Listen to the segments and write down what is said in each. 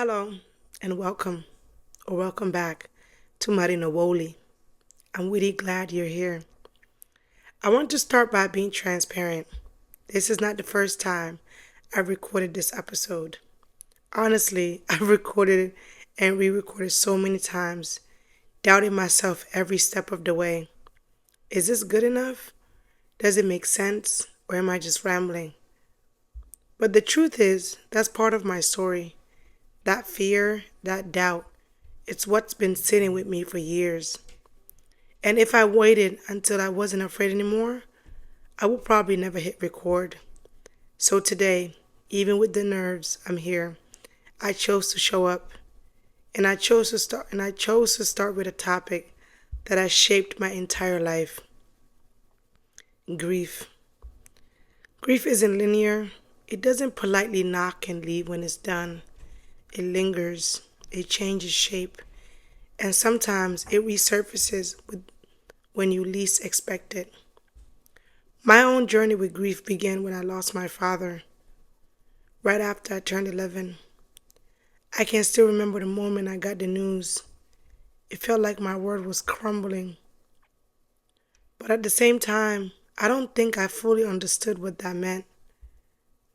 Hello and welcome back to Marina Woli. I'm really glad you're here. I want to start by being transparent. This is not the first time I've recorded this episode. Honestly, I've recorded it and re recorded so many times, doubting myself every step of the way. Is this good enough? Does it make sense? Or am I just rambling? But the truth is, that's part of my story. That fear, that doubt, it's what's been sitting with me for years. And if I waited until I wasn't afraid anymore, I would probably never hit record. So today, even with the nerves, I'm here. I chose to show up, and I chose to start with a topic that has shaped my entire life. Grief. Grief isn't linear. It doesn't politely knock and leave when it's done. It lingers. It changes shape. And sometimes it resurfaces when you least expect it. My own journey with grief began when I lost my father, right after I turned 11. I can still remember the moment I got the news. It felt like my world was crumbling. But at the same time, I don't think I fully understood what that meant.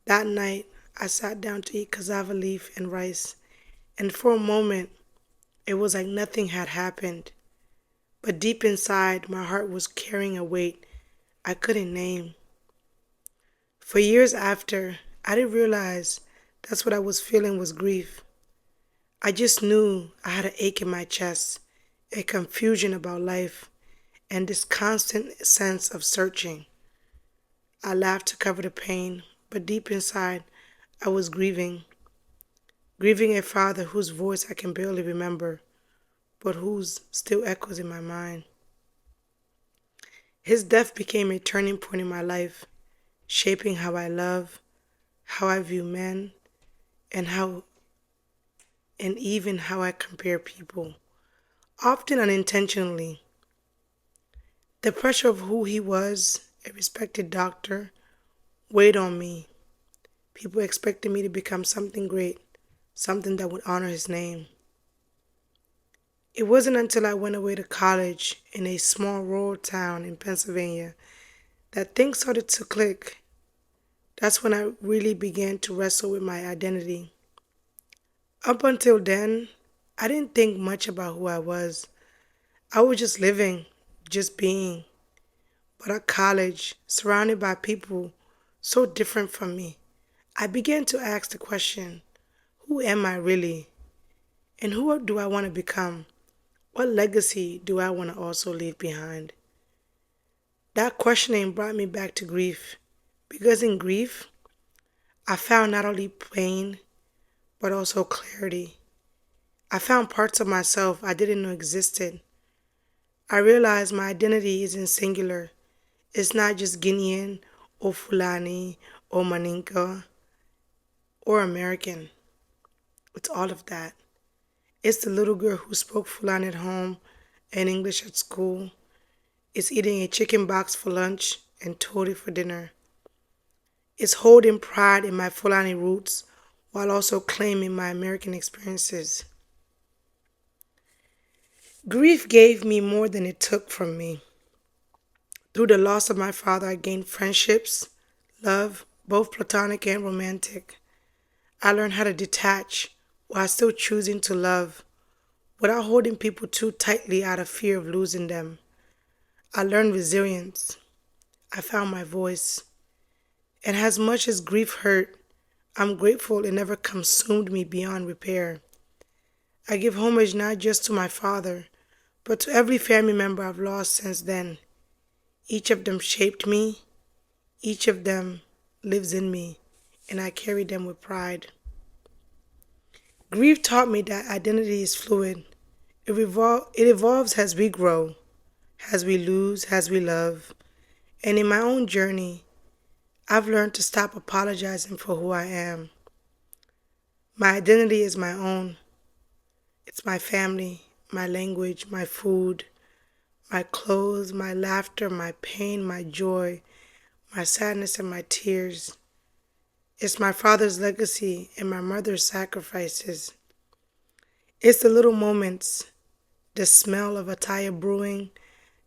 That night, I sat down to eat cassava leaf and rice, and for a moment, it was like nothing had happened. But deep inside, my heart was carrying a weight I couldn't name. For years after, I didn't realize that's what I was feeling was grief. I just knew I had an ache in my chest, a confusion about life, and this constant sense of searching. I laughed to cover the pain, but deep inside, I was grieving a father whose voice I can barely remember, but whose still echoes in my mind. His death became a turning point in my life, shaping how I love, how I view men, and even how I compare people, often unintentionally. The pressure of who he was, a respected doctor, weighed on me. People expected me to become something great, something that would honor his name. It wasn't until I went away to college in a small rural town in Pennsylvania that things started to click. That's when I really began to wrestle with my identity. Up until then, I didn't think much about who I was. I was just living, just being. But at college, surrounded by people so different from me, I began to ask the question, who am I really? And who do I want to become? What legacy do I want to also leave behind? That questioning brought me back to grief. Because in grief, I found not only pain, but also clarity. I found parts of myself I didn't know existed. I realized my identity isn't singular. It's not just Guinean or Fulani or Maninka or American. It's all of that. It's the little girl who spoke Fulani at home and English at school. It's eating a chicken box for lunch and toti for dinner. It's holding pride in my Fulani roots while also claiming my American experiences. Grief gave me more than it took from me. Through the loss of my father, I gained friendships, love, both platonic and romantic. I learned how to detach while still choosing to love without holding people too tightly out of fear of losing them. I learned resilience. I found my voice. And as much as grief hurt, I'm grateful it never consumed me beyond repair. I give homage not just to my father, but to every family member I've lost since then. Each of them shaped me, each of them lives in me, and I carry them with pride. Grief taught me that identity is fluid. It evolves as we grow, as we lose, as we love. And in my own journey, I've learned to stop apologizing for who I am. My identity is my own. It's my family, my language, my food, my clothes, my laughter, my pain, my joy, my sadness, and my tears. It's my father's legacy and my mother's sacrifices. It's the little moments, the smell of a tire brewing,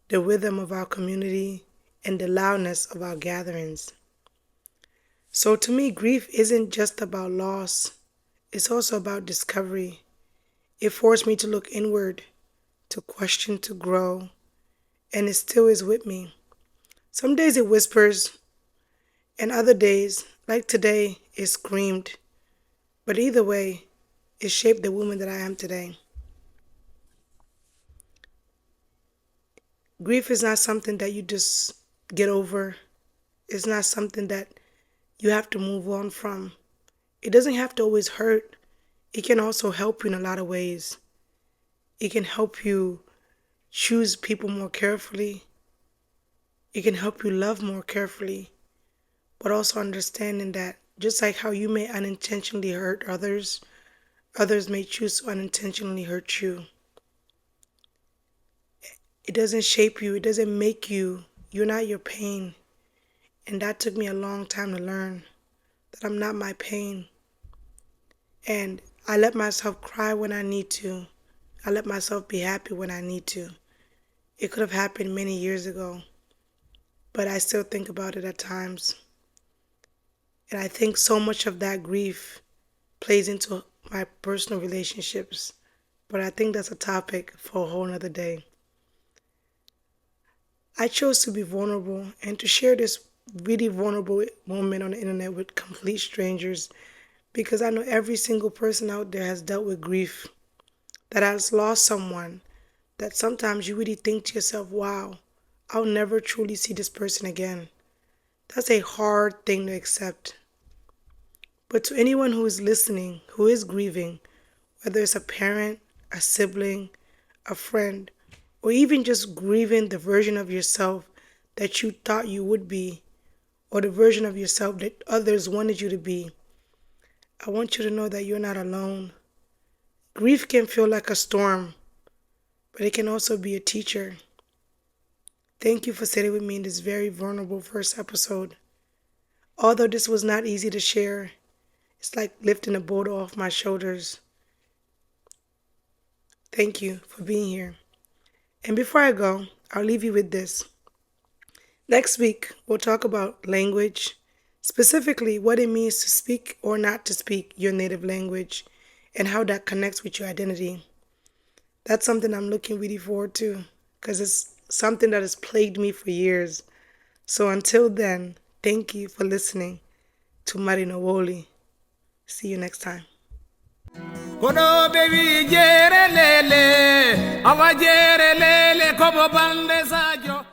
the rhythm of our community, and the loudness of our gatherings. So to me, grief isn't just about loss, it's also about discovery. It forced me to look inward, to question, to grow, and it still is with me. Some days it whispers, and other days, like today, it screamed. But either way, it shaped the woman that I am today. Grief is not something that you just get over. It's not something that you have to move on from. It doesn't have to always hurt. It can also help you in a lot of ways. It can help you choose people more carefully. It can help you love more carefully. But also understanding that just like how you may unintentionally hurt others, others may choose to unintentionally hurt you. It doesn't shape you. It doesn't make you. You're not your pain. And that took me a long time to learn that I'm not my pain. And I let myself cry when I need to. I let myself be happy when I need to. It could have happened many years ago, but I still think about it at times. And I think so much of that grief plays into my personal relationships. But I think that's a topic for a whole nother day. I chose to be vulnerable and to share this really vulnerable moment on the internet with complete strangers because I know every single person out there has dealt with grief, that has lost someone, that sometimes you really think to yourself, wow, I'll never truly see this person again. That's a hard thing to accept. But to anyone who is listening, who is grieving, whether it's a parent, a sibling, a friend, or even just grieving the version of yourself that you thought you would be, or the version of yourself that others wanted you to be, I want you to know that you're not alone. Grief can feel like a storm, but it can also be a teacher. Thank you for sitting with me in this very vulnerable first episode. Although this was not easy to share, it's like lifting a boulder off my shoulders. Thank you for being here. And before I go, I'll leave you with this. Next week, we'll talk about language, specifically what it means to speak or not to speak your native language and how that connects with your identity. That's something I'm looking really forward to because it's something that has plagued me for years. So until then, thank you for listening to Marino Woli. See you next time. Kodo baby jere lele, awa jere lele kobo bande sajo.